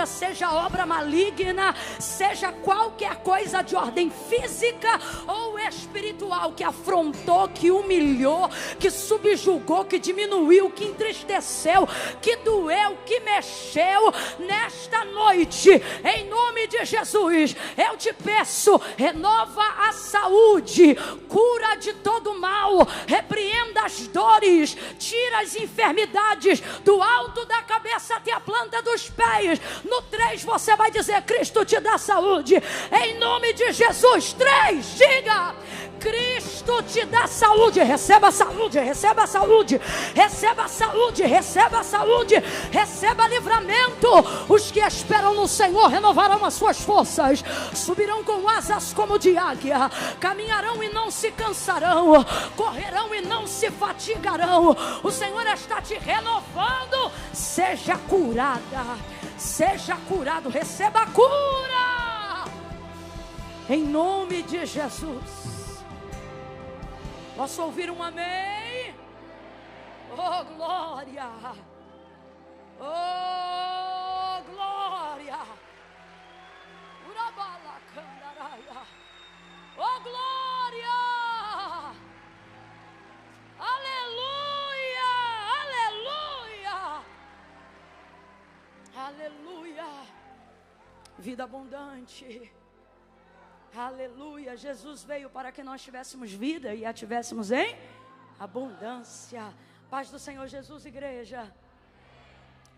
obra, seja obra maligna, seja qualquer coisa de ordem física ou espiritual que afrontou, que humilhou, que subjugou, que diminuiu, que entristeceu, que doeu, que mexeu, nesta noite, em nome de Jesus, eu te peço, renova a saúde, cura de todo mal, repreenda as dores, tira as enfermidades do alto da cabeça até a planta dos pés. No 3 você vai dizer: Cristo te dá saúde, em nome de Jesus. 3, diga: Cristo te dá saúde. Receba saúde, receba saúde, receba saúde, receba saúde, receba livramento. Os que esperam no Senhor renovarão as suas forças, subirão com asas como de águia, caminharão e não se cansarão, correrão e não se fatigarão. O Senhor está te renovando. Seja curada, seja curado, receba a cura em nome de Jesus. Posso ouvir um amém? Oh glória, oh glória, oh glória, aleluia, aleluia, aleluia, vida abundante. Aleluia, Jesus veio para que nós tivéssemos vida e a tivéssemos em abundância. Paz do Senhor Jesus, igreja.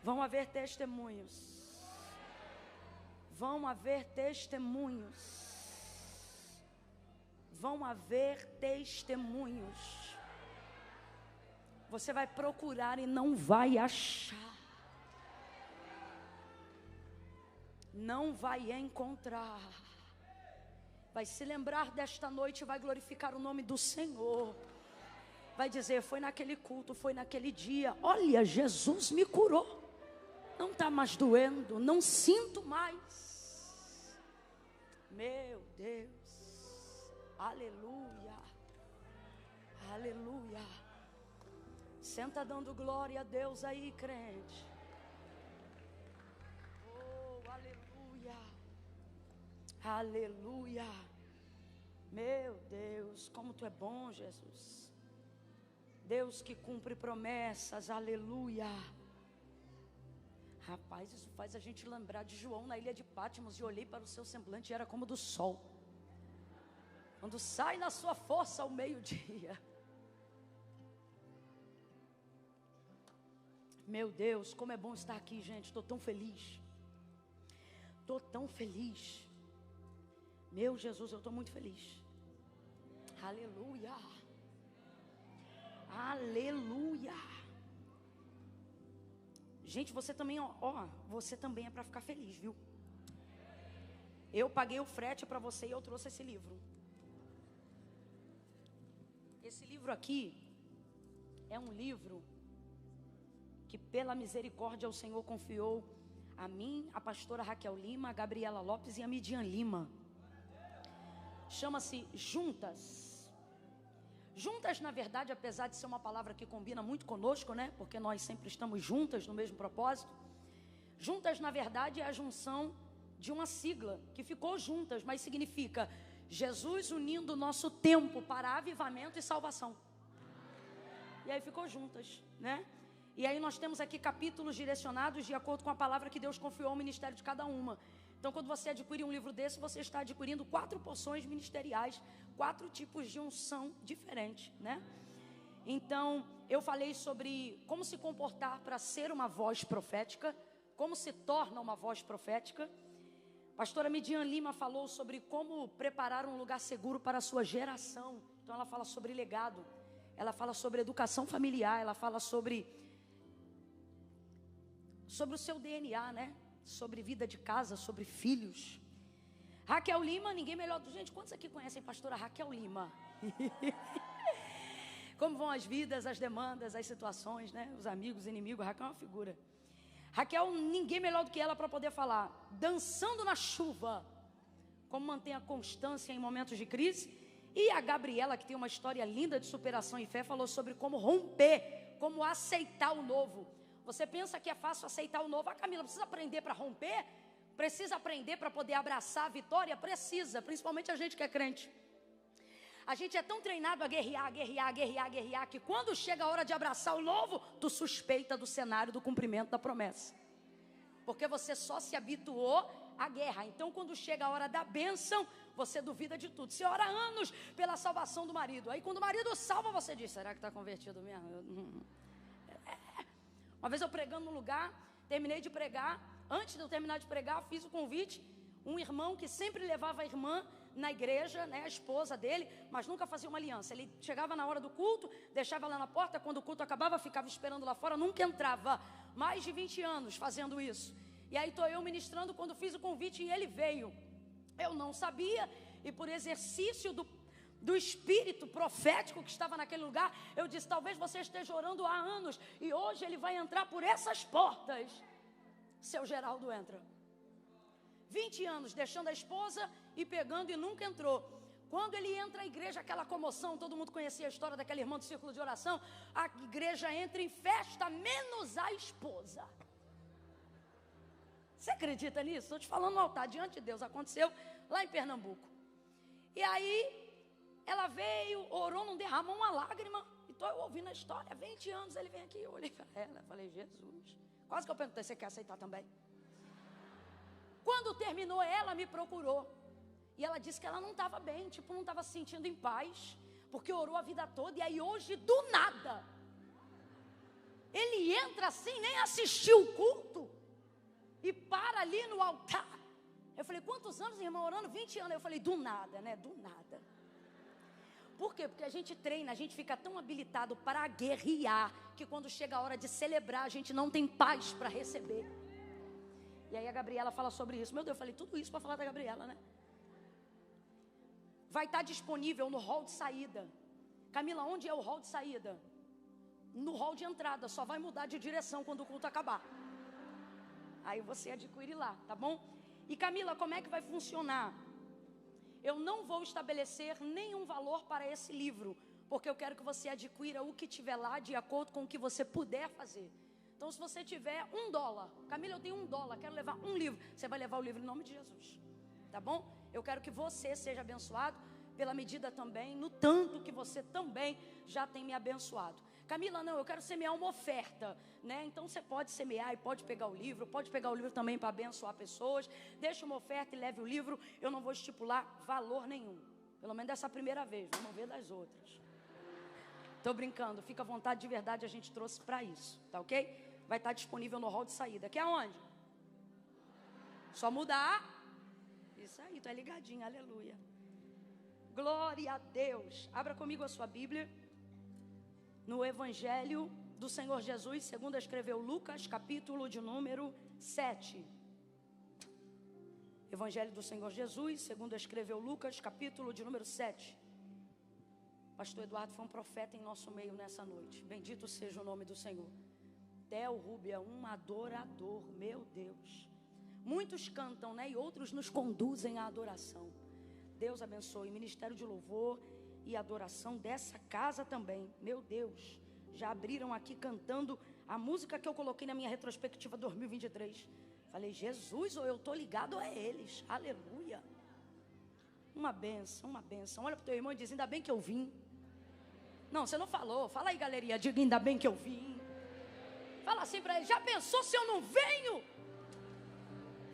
Vão haver testemunhos. Vão haver testemunhos. Vão haver testemunhos. Você vai procurar e não vai achar. Não vai encontrar. Vai se lembrar desta noite e vai glorificar o nome do Senhor. Vai dizer: foi naquele culto, foi naquele dia. Olha, Jesus me curou. Não está mais doendo, não sinto mais. Meu Deus. Aleluia. Aleluia. Senta dando glória a Deus aí, crente. Aleluia. Meu Deus, como tu é bom, Jesus. Deus que cumpre promessas. Aleluia. Rapaz, isso faz a gente lembrar de João na ilha de Patmos. E olhei para o seu semblante e era como do sol, quando sai na sua força ao meio-dia. Meu Deus, como é bom estar aqui, gente. Estou tão feliz. Estou tão feliz. Meu Jesus, eu estou muito feliz. Aleluia. Aleluia. Gente, você também, você também é para ficar feliz, viu? Eu paguei o frete para você e eu trouxe esse livro. Esse livro aqui é um livro que pela misericórdia o Senhor confiou a mim, a pastora Raquel Lima, a Gabriela Lopes e a Midian Lima. Chama-se Juntas. Juntas, na verdade, apesar de ser uma palavra que combina muito conosco, né? Porque nós sempre estamos juntas no mesmo propósito. Juntas, na verdade, é a junção de uma sigla que ficou juntas, mas significa Jesus unindo o nosso tempo para avivamento e salvação. E aí ficou juntas, né? E aí nós temos aqui capítulos direcionados de acordo com a palavra que Deus confiou ao ministério de cada uma. Então, quando você adquire um livro desse, você está adquirindo 4 porções ministeriais, 4 tipos de unção diferentes, né? Então, eu falei sobre como se comportar para ser uma voz profética, como se torna uma voz profética. Pastora Midian Lima falou sobre como preparar um lugar seguro para a sua geração. Então, ela fala sobre legado, ela fala sobre educação familiar, ela fala sobre o seu DNA, né? Sobre vida de casa, sobre filhos. Raquel Lima, ninguém melhor do... Gente, quantos aqui conhecem a pastora Raquel Lima? Como vão as vidas, as demandas, as situações, né? Os amigos, os inimigos. Raquel é uma figura. Raquel, ninguém melhor do que ela para poder falar. Dançando na chuva, como manter a constância em momentos de crise. E a Gabriela, que tem uma história linda de superação e fé, falou sobre como romper, como aceitar o novo. Você pensa que é fácil aceitar o novo? Ah, Camila, precisa aprender para romper? Precisa aprender para poder abraçar a vitória? Precisa, principalmente a gente que é crente. A gente é tão treinado a guerrear, que quando chega a hora de abraçar o novo, tu suspeita do cenário do cumprimento da promessa. Porque você só se habituou à guerra. Então quando chega a hora da bênção, você duvida de tudo. Você ora anos pela salvação do marido. Aí quando o marido salva, você diz, será que está convertido mesmo? Uma vez eu pregando num lugar, terminei de pregar. Antes de eu terminar de pregar, fiz o convite. Um irmão que sempre levava a irmã na igreja, né, a esposa dele, mas nunca fazia uma aliança. Ele chegava na hora do culto, deixava ela na porta, quando o culto acabava, ficava esperando lá fora, nunca entrava. Mais de 20 anos fazendo isso. E aí estou eu ministrando quando fiz o convite e ele veio. Eu não sabia, e por exercício do espírito profético que estava naquele lugar, eu disse, talvez você esteja orando há anos, e hoje ele vai entrar por essas portas. Seu Geraldo entra. 20 anos deixando a esposa e pegando e nunca entrou. Quando ele entra a igreja, aquela comoção, todo mundo conhecia a história daquela irmã do círculo de oração, a igreja entra em festa, menos a esposa. Você acredita nisso? Estou te falando no altar, diante de Deus, aconteceu lá em Pernambuco. E aí, ela veio, orou, não derramou uma lágrima, e estou ouvindo a história, 20 anos ele vem aqui, eu olhei para ela, falei, Jesus, quase que eu perguntei, você quer aceitar também? Quando terminou, ela me procurou. E ela disse que ela não estava bem, tipo, não estava se sentindo em paz, porque orou a vida toda, e aí hoje, do nada, ele entra assim, nem assistiu o culto, e para ali no altar. Eu falei, quantos anos, irmão, orando? 20 anos. Eu falei, do nada, né? Do nada. Por quê? Porque a gente treina, a gente fica tão habilitado para guerrear, que quando chega a hora de celebrar, a gente não tem paz para receber. E aí a Gabriela fala sobre isso. Meu Deus, eu falei tudo isso para falar da Gabriela, né? Vai estar disponível no hall de saída. Camila, onde é o hall de saída? No hall de entrada, só vai mudar de direção quando o culto acabar. Aí você adquire lá, tá bom? E Camila, como é que vai funcionar? Eu não vou estabelecer nenhum valor para esse livro, porque eu quero que você adquira o que tiver lá de acordo com o que você puder fazer. Então, se você tiver $1, Camila, eu tenho $1, quero levar um livro, você vai levar o livro em nome de Jesus, tá bom? Eu quero que você seja abençoado pela medida também, no tanto que você também já tem me abençoado. Camila, não, eu quero semear uma oferta, né? Então você pode semear e pode pegar o livro também para abençoar pessoas. Deixa uma oferta e leve o livro. Eu não vou estipular valor nenhum, pelo menos dessa primeira vez, vamos ver das outras. Estou brincando, fica à vontade, de verdade, a gente trouxe para isso, tá ok? Vai estar disponível no hall de saída. Aqui aonde? Só mudar. Isso aí, tu é ligadinho, aleluia. Glória a Deus. Abra comigo a sua Bíblia. No Evangelho do Senhor Jesus, segundo escreveu Lucas, capítulo de número 7. Evangelho do Senhor Jesus, segundo escreveu Lucas, capítulo de número 7. Pastor Eduardo foi um profeta em nosso meio nessa noite. Bendito seja o nome do Senhor. Theo Rúbia, um adorador, meu Deus. Muitos cantam, né? E outros nos conduzem à adoração. Deus abençoe. Ministério de louvor e adoração dessa casa também. Meu Deus, já abriram aqui cantando a música que eu coloquei na minha retrospectiva 2023. Falei, Jesus, ou eu estou ligado a eles. Aleluia. Uma bênção, uma bênção. Olha para o teu irmão e diz, ainda bem que eu vim. Não, você não falou. Fala aí, galerinha, diga, ainda bem que eu vim. Fala assim para ele, já pensou se eu não venho?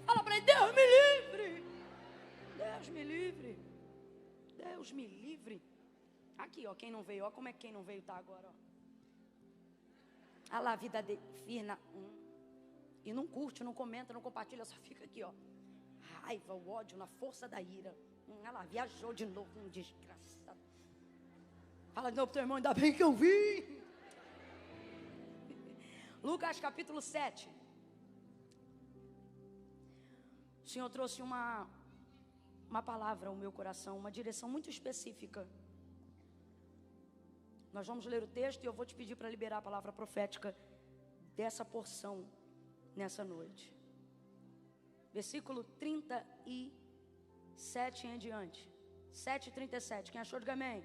Fala para ele, Deus me livre. Deus me livre. Deus me livre. Aqui, ó, quem não veio, ó, como é que quem não veio tá agora, ó. Olha lá a vida dele, firna. E não curte, não comenta, não compartilha, só fica aqui, ó. Raiva, o ódio, na força da ira. Olha lá, viajou de novo, um desgraçado. Fala de novo pro teu irmão, ainda bem que eu vim. Lucas capítulo 7. O Senhor trouxe uma palavra ao meu coração, uma direção muito específica. Nós vamos ler o texto e eu vou te pedir para liberar a palavra profética dessa porção nessa noite. Versículo 37 em diante. 7:37. Quem achou, diga amém.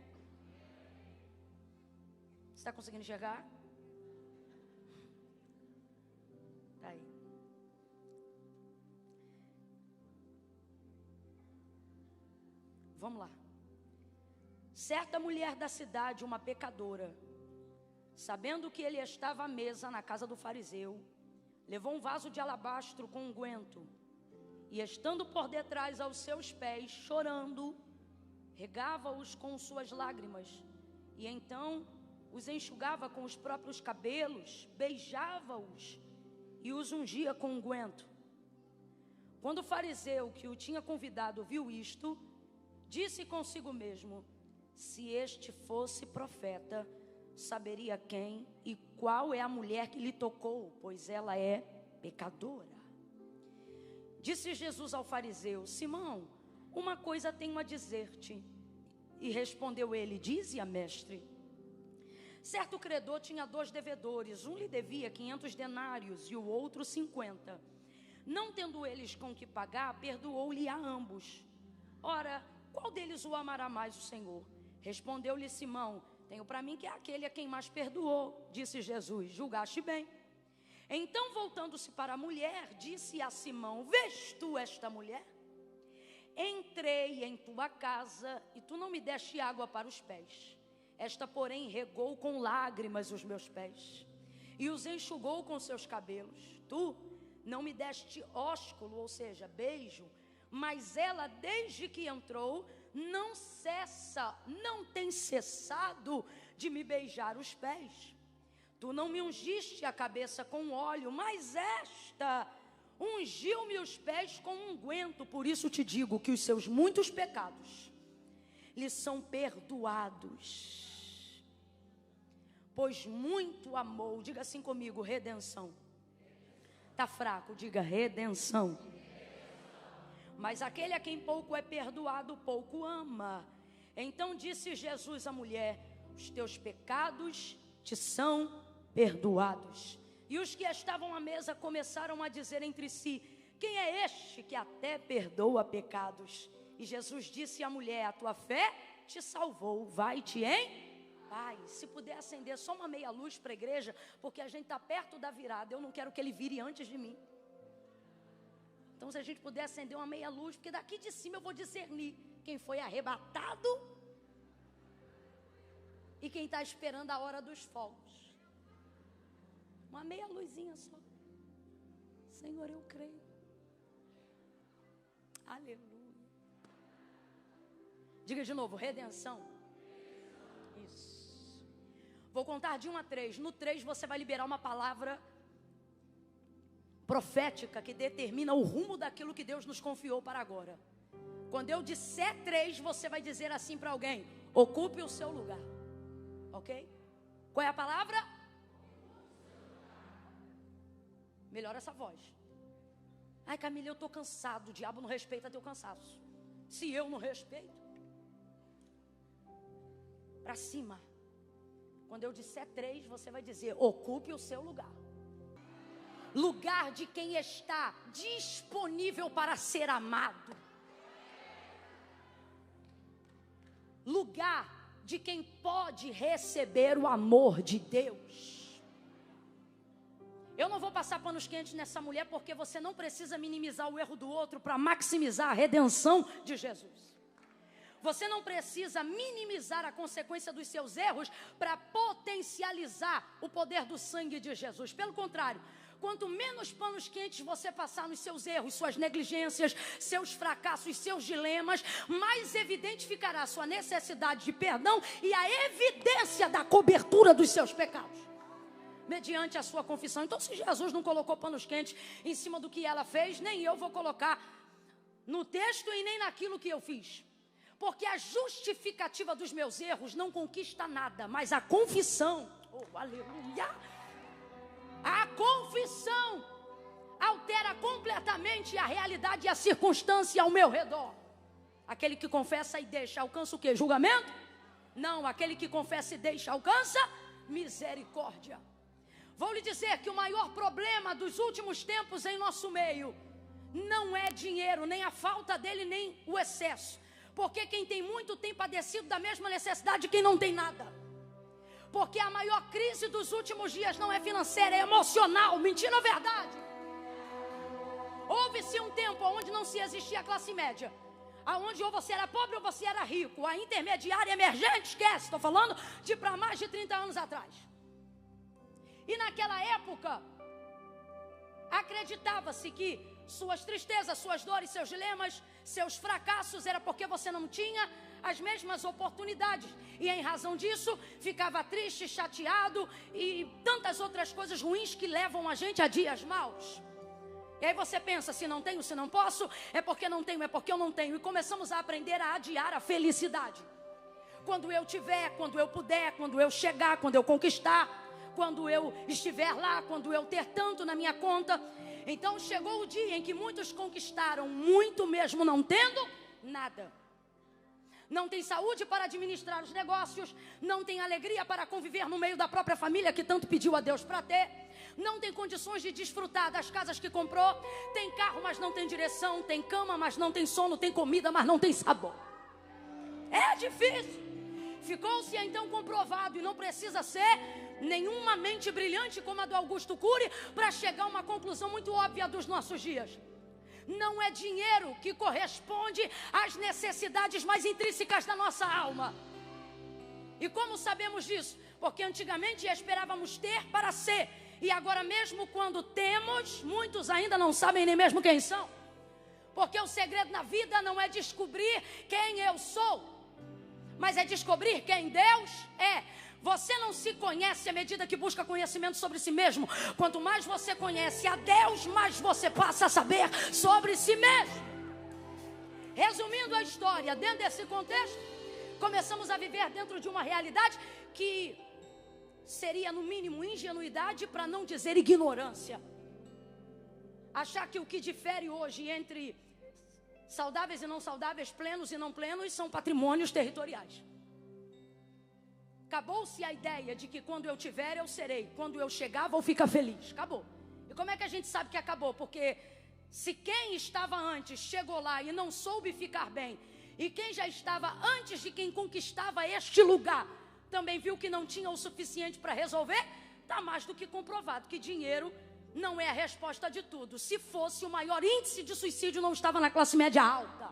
Você está conseguindo enxergar? vamos lá. Certa mulher da cidade, uma pecadora, sabendo que ele estava à mesa na casa do fariseu, levou um vaso de alabastro com unguento, e estando por detrás aos seus pés, chorando, regava-os com suas lágrimas, e então os enxugava com os próprios cabelos, beijava-os e os ungia com unguento. Quando o fariseu que o tinha convidado viu isto, disse consigo mesmo: se este fosse profeta, saberia quem e qual é a mulher que lhe tocou, pois ela é pecadora. Disse Jesus ao fariseu: Simão, uma coisa tenho a dizer-te. E respondeu ele: dize-a, mestre. Certo credor tinha 2 devedores, um lhe devia 500 denários e o outro 50. Não tendo eles com que pagar, perdoou-lhe a ambos. Ora, qual deles o amará mais o Senhor? Respondeu-lhe Simão: tenho para mim que é aquele a quem mais perdoou. Disse Jesus: julgaste bem. Então, voltando-se para a mulher, disse a Simão: vês tu esta mulher? Entrei em tua casa e tu não me deste água para os pés. Esta, porém, regou com lágrimas os meus pés e os enxugou com seus cabelos. Tu não me deste ósculo, ou seja, beijo, mas ela, desde que entrou, não tem cessado de me beijar os pés. Tu não me ungiste a cabeça com óleo, mas esta ungiu-me os pés com unguento. Por isso te digo que os seus muitos pecados lhe são perdoados, pois muito amou. Diga assim comigo: redenção. Está fraco, diga redenção. Mas aquele a quem pouco é perdoado, pouco ama. Então disse Jesus à mulher: os teus pecados te são perdoados. E os que estavam à mesa começaram a dizer entre si: quem é este que até perdoa pecados? E Jesus disse à mulher: a tua fé te salvou, vai-te em paz. Se puder acender só uma meia luz para a igreja, porque a gente está perto da virada, eu não quero que ele vire antes de mim. Então se a gente puder acender uma meia luz, porque daqui de cima eu vou discernir quem foi arrebatado e quem está esperando a hora dos fogos. Uma meia luzinha só. Senhor, eu creio. Aleluia. Diga de novo: redenção. Isso. Vou contar de 1 a 3. No 3 você vai liberar uma palavra profética que determina o rumo daquilo que Deus nos confiou para agora. Quando eu disser 3, você vai dizer assim para alguém: ocupe o seu lugar. Ok? Qual é a palavra? Melhora essa voz. Ai, Camila, eu estou cansado. O diabo não respeita teu cansaço. Se eu não respeito, para cima. Quando eu disser 3, você vai dizer: ocupe o seu lugar. Lugar de quem está disponível para ser amado. Lugar de quem pode receber o amor de Deus. Eu não vou passar panos quentes nessa mulher, porque você não precisa minimizar o erro do outro para maximizar a redenção de Jesus. Você não precisa minimizar a consequência dos seus erros para potencializar o poder do sangue de Jesus. Pelo contrário, quanto menos panos quentes você passar nos seus erros, suas negligências, seus fracassos, seus dilemas, mais evidente ficará a sua necessidade de perdão e a evidência da cobertura dos seus pecados, mediante a sua confissão. Então, se Jesus não colocou panos quentes em cima do que ela fez, nem eu vou colocar no texto e nem naquilo que eu fiz. Porque a justificativa dos meus erros não conquista nada, mas a confissão, oh, aleluia, a confissão altera completamente a realidade e a circunstância ao meu redor. Aquele que confessa e deixa, alcança o quê? Julgamento? Não, aquele que confessa e deixa, alcança misericórdia. Vou lhe dizer que o maior problema dos últimos tempos em nosso meio não é dinheiro, nem a falta dele, nem o excesso. Porque quem tem muito tem padecido da mesma necessidade de quem não tem nada. Porque a maior crise dos últimos dias não é financeira, é emocional. Mentira ou verdade? Houve-se um tempo onde não se existia classe média. aonde ou você era pobre ou você era rico. A intermediária emergente, esquece, estou falando de para mais de 30 anos atrás. E naquela época, acreditava-se que suas tristezas, suas dores, seus dilemas, seus fracassos, era porque você não tinha as mesmas oportunidades. E em razão disso, ficava triste, chateado e tantas outras coisas ruins que levam a gente a dias maus. E aí você pensa, se não tenho, se não posso, é porque não tenho, é porque eu não tenho. E começamos a aprender a adiar a felicidade. Quando eu tiver, quando eu puder, quando eu chegar, quando eu conquistar, quando eu estiver lá, quando eu ter tanto na minha conta. Então chegou o dia em que muitos conquistaram muito mesmo não tendo nada. Não tem saúde para administrar os negócios, não tem alegria para conviver no meio da própria família que tanto pediu a Deus para ter, não tem condições de desfrutar das casas que comprou, tem carro, mas não tem direção, tem cama, mas não tem sono, tem comida, mas não tem sabor. É difícil. Ficou-se então comprovado, e não precisa ser nenhuma mente brilhante como a do Augusto Cury para chegar a uma conclusão muito óbvia dos nossos dias. Não é dinheiro que corresponde às necessidades mais intrínsecas da nossa alma. E como sabemos disso? Porque antigamente esperávamos ter para ser. E agora mesmo quando temos, muitos ainda não sabem nem mesmo quem são. Porque o segredo na vida não é descobrir quem eu sou, mas é descobrir quem Deus é. Você não se conhece à medida que busca conhecimento sobre si mesmo. Quanto mais você conhece a Deus, mais você passa a saber sobre si mesmo. Resumindo a história, dentro desse contexto, começamos a viver dentro de uma realidade que seria no mínimo ingenuidade, para não dizer ignorância. Achar que o que difere hoje entre saudáveis e não saudáveis, plenos e não plenos, são patrimônios territoriais. Acabou-se a ideia de que quando eu tiver, eu serei. Quando eu chegar, vou ficar feliz. Acabou. E como é que a gente sabe que acabou? Porque se quem estava antes chegou lá e não soube ficar bem, e quem já estava antes de quem conquistava este lugar, também viu que não tinha o suficiente para resolver, está mais do que comprovado que dinheiro não é a resposta de tudo. Se fosse, o maior índice de suicídio não estava na classe média alta.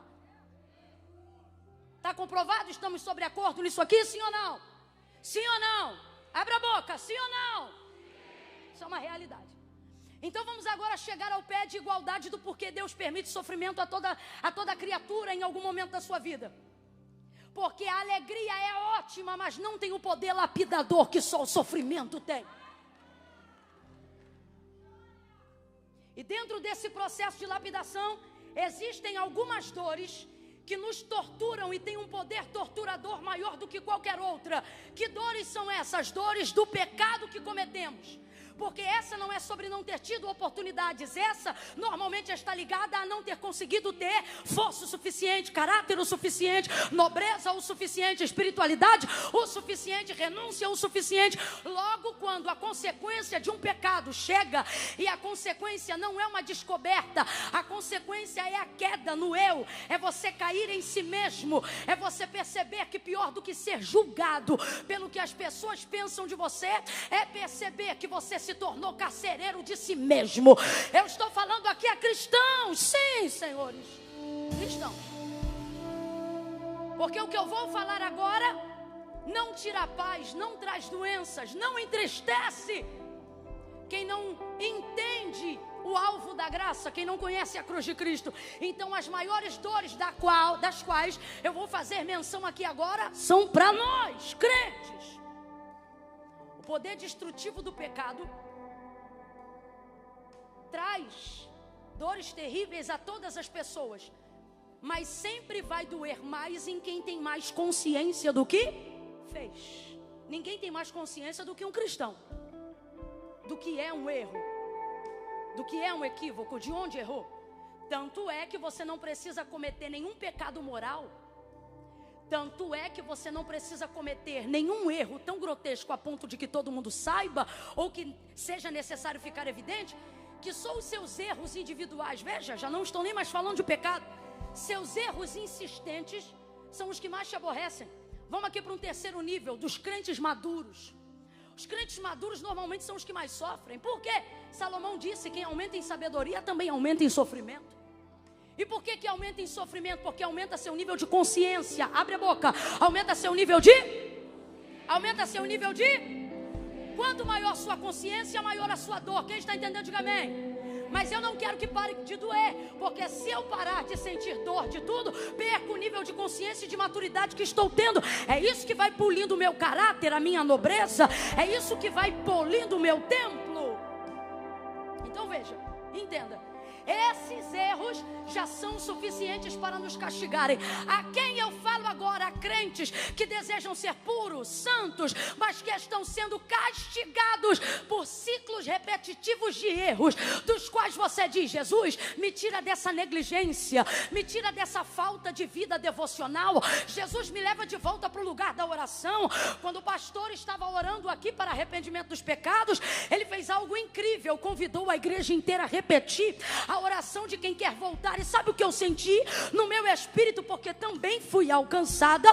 Está comprovado? Estamos sobre acordo nisso aqui, sim ou não? Sim ou não? Abra a boca, sim ou não? Isso é uma realidade. Então vamos agora chegar ao pé de igualdade do porquê Deus permite sofrimento a toda criatura em algum momento da sua vida. Porque a alegria é ótima, mas não tem o poder lapidador que só o sofrimento tem. E dentro desse processo de lapidação, existem algumas dores que nos torturam e tem um poder torturador maior do que qualquer outra. Que dores são essas? Dores do pecado que cometemos. Porque essa não é sobre não ter tido oportunidades. Essa normalmente está ligada a não ter conseguido ter força o suficiente, caráter o suficiente, nobreza o suficiente, espiritualidade o suficiente, renúncia o suficiente. Logo, quando a consequência de um pecado chega, e a consequência não é uma descoberta, a consequência é a queda no eu, é você cair em si mesmo, é você perceber que pior do que ser julgado pelo que as pessoas pensam de você, é perceber que você se tornou carcereiro de si mesmo. Eu estou falando aqui a cristãos, sim, senhores, cristãos. Porque o que eu vou falar agora não tira paz, não traz doenças, não entristece quem não entende o alvo da graça, quem não conhece a cruz de Cristo. Então as maiores dores das quais eu vou fazer menção aqui agora são para nós, crentes. O poder destrutivo do pecado traz dores terríveis a todas as pessoas, mas sempre vai doer mais em quem tem mais consciência do que fez. Ninguém tem mais consciência do que um cristão, do que é um erro, do que é um equívoco, de onde errou. Tanto é que você não precisa cometer nenhum pecado moral. Tanto é que você não precisa cometer nenhum erro tão grotesco a ponto de que todo mundo saiba, ou que seja necessário ficar evidente, que só os seus erros individuais, veja, já não estou nem mais falando de pecado, seus erros insistentes são os que mais te aborrecem. Vamos aqui para um terceiro nível, dos crentes maduros. Os crentes maduros normalmente são os que mais sofrem. Por quê? Salomão disse: quem aumenta em sabedoria também aumenta em sofrimento. E por que aumenta em sofrimento? Porque aumenta seu nível de consciência. Abre a boca. Aumenta seu nível de... Quanto maior sua consciência, maior a sua dor. Quem está entendendo, diga amém. Mas eu não quero que pare de doer, porque se eu parar de sentir dor de tudo, perco o nível de consciência e de maturidade que estou tendo. É isso que vai polindo o meu caráter, a minha nobreza. É isso que vai polindo o meu templo. Então veja, entenda. Esses erros já são suficientes para nos castigarem. A quem eu falo agora? A crentes que desejam ser puros, santos, mas que estão sendo castigados por ciclos repetitivos de erros, dos quais você diz: Jesus, me tira dessa negligência, me tira dessa falta de vida devocional. Jesus, me leva de volta para o lugar da oração. Quando o pastor estava orando aqui para arrependimento dos pecados, ele fez algo incrível, convidou a igreja inteira a repetir a oração de quem quer voltar. E sabe o que eu senti no meu espírito? Porque também fui alcançada,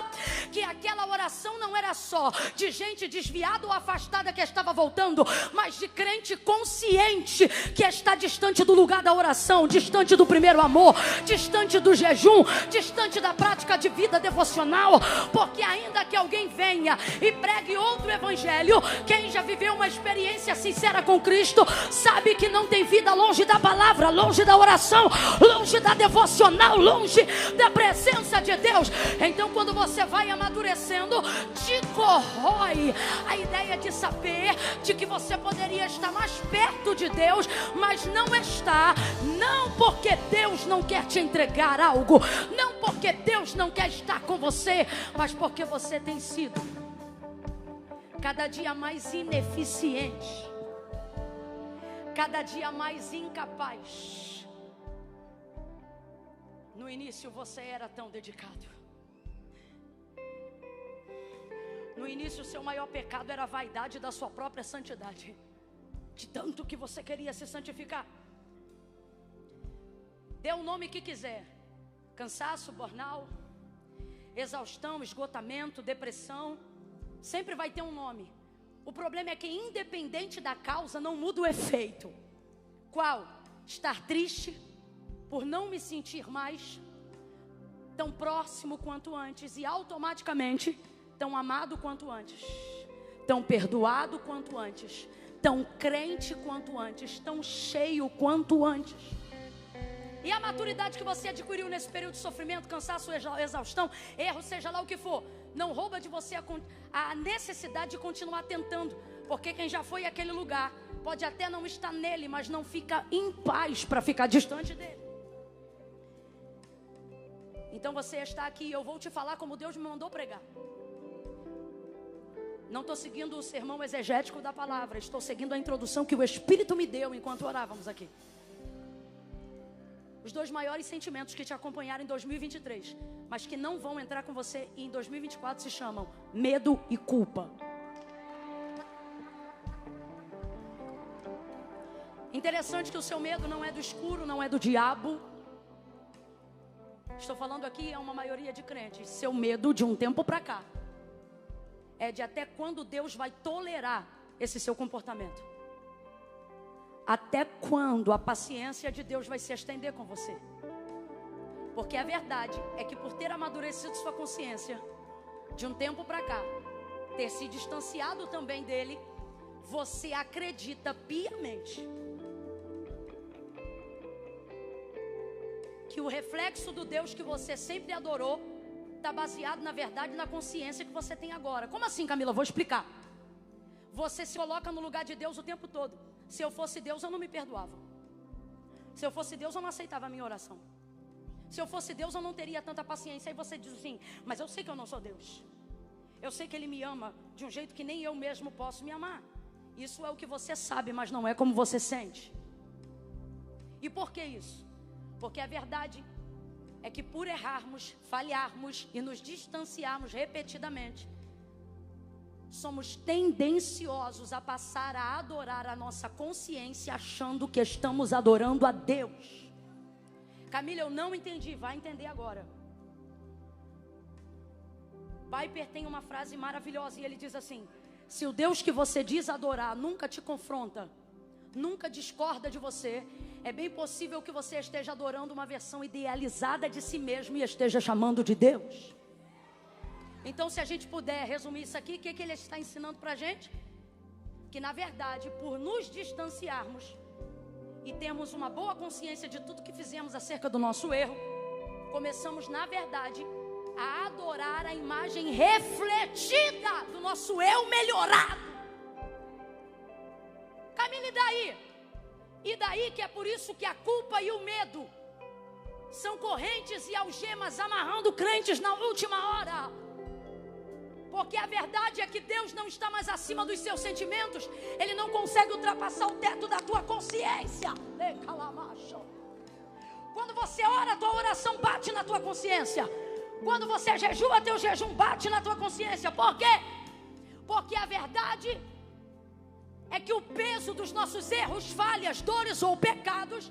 que aquela oração não era só de gente desviada ou afastada que estava voltando, mas de crente consciente que está distante do lugar da oração, distante do primeiro amor, distante do jejum, distante da prática de vida devocional. Porque ainda que alguém venha e pregue outro evangelho, quem já viveu uma experiência sincera com Cristo sabe que não tem vida longe da palavra, longe da oração, longe da devocional, longe da presença de Deus. Então, quando você vai amadurecendo, te corrói a ideia de saber de que você poderia estar mais perto de Deus, mas não está. Não porque Deus não quer te entregar algo, não porque Deus não quer estar com você, mas porque você tem sido cada dia mais ineficiente, cada dia mais incapaz. No início você era tão dedicado. No início o seu maior pecado era a vaidade da sua própria santidade, de tanto que você queria se santificar. Dê o nome que quiser: cansaço, burnout, exaustão, esgotamento, depressão. Sempre vai ter um nome. O problema é que, independente da causa, não muda o efeito. Qual? Estar triste por não me sentir mais tão próximo quanto antes, e automaticamente tão amado quanto antes, tão perdoado quanto antes, tão crente quanto antes, tão cheio quanto antes. E a maturidade que você adquiriu nesse período de sofrimento, cansaço, exaustão, erro, seja lá o que for, não rouba de você a necessidade de continuar tentando. Porque quem já foi àquele lugar pode até não estar nele, mas não fica em paz para ficar distante dele. Então você está aqui e eu vou te falar como Deus me mandou pregar. Não estou seguindo o sermão exegético da palavra, estou seguindo a introdução que o Espírito me deu enquanto orávamos aqui. Os dois maiores sentimentos que te acompanharam em 2023, mas que não vão entrar com você em 2024, se chamam medo e culpa. Interessante que o seu medo não é do escuro, não é do diabo. Estou falando aqui, é uma maioria de crentes. Seu medo de um tempo para cá é de até quando Deus vai tolerar esse seu comportamento. Até quando a paciência de Deus vai se estender com você. Porque a verdade é que, por ter amadurecido sua consciência de um tempo para cá, ter se distanciado também dele, você acredita piamente que o reflexo do Deus que você sempre adorou está baseado, na verdade, na consciência que você tem agora. Como assim, Camila? Vou explicar. Você se coloca no lugar de Deus o tempo todo. Se eu fosse Deus, eu não me perdoava. Se eu fosse Deus, eu não aceitava a minha oração. Se eu fosse Deus, eu não teria tanta paciência. Aí você diz assim: mas eu sei que eu não sou Deus. Eu sei que Ele me ama de um jeito que nem eu mesmo posso me amar. Isso é o que você sabe, mas não é como você sente. E por que isso? Porque a verdade é que, por errarmos, falharmos e nos distanciarmos repetidamente, somos tendenciosos a passar a adorar a nossa consciência achando que estamos adorando a Deus. Camila, eu não entendi. Vai entender agora. Piper tem uma frase maravilhosa e ele diz assim: se o Deus que você diz adorar nunca te confronta, nunca discorda de você, é bem possível que você esteja adorando uma versão idealizada de si mesmo e esteja chamando de Deus. Então, se a gente puder resumir isso aqui, o que ele está ensinando para a gente? Que na verdade, por nos distanciarmos e termos uma boa consciência de tudo que fizemos acerca do nosso erro, começamos na verdade a adorar a imagem refletida do nosso eu melhorado. Camille, daí? E daí que é por isso que a culpa e o medo são correntes e algemas amarrando crentes na última hora. Porque a verdade é que Deus não está mais acima dos seus sentimentos. Ele não consegue ultrapassar o teto da tua consciência. Quando você ora, a tua oração bate na tua consciência. Quando você jejua, teu jejum bate na tua consciência. Por quê? Porque a verdade é que o peso dos nossos erros, falhas, dores ou pecados,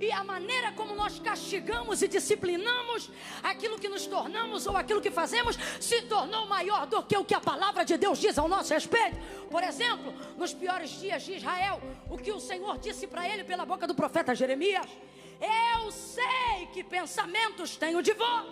e a maneira como nós castigamos e disciplinamos aquilo que nos tornamos ou aquilo que fazemos, se tornou maior do que o que a palavra de Deus diz ao nosso respeito. Por exemplo, nos piores dias de Israel, o que o Senhor disse para ele pela boca do profeta Jeremias: eu sei que pensamentos tenho de vós,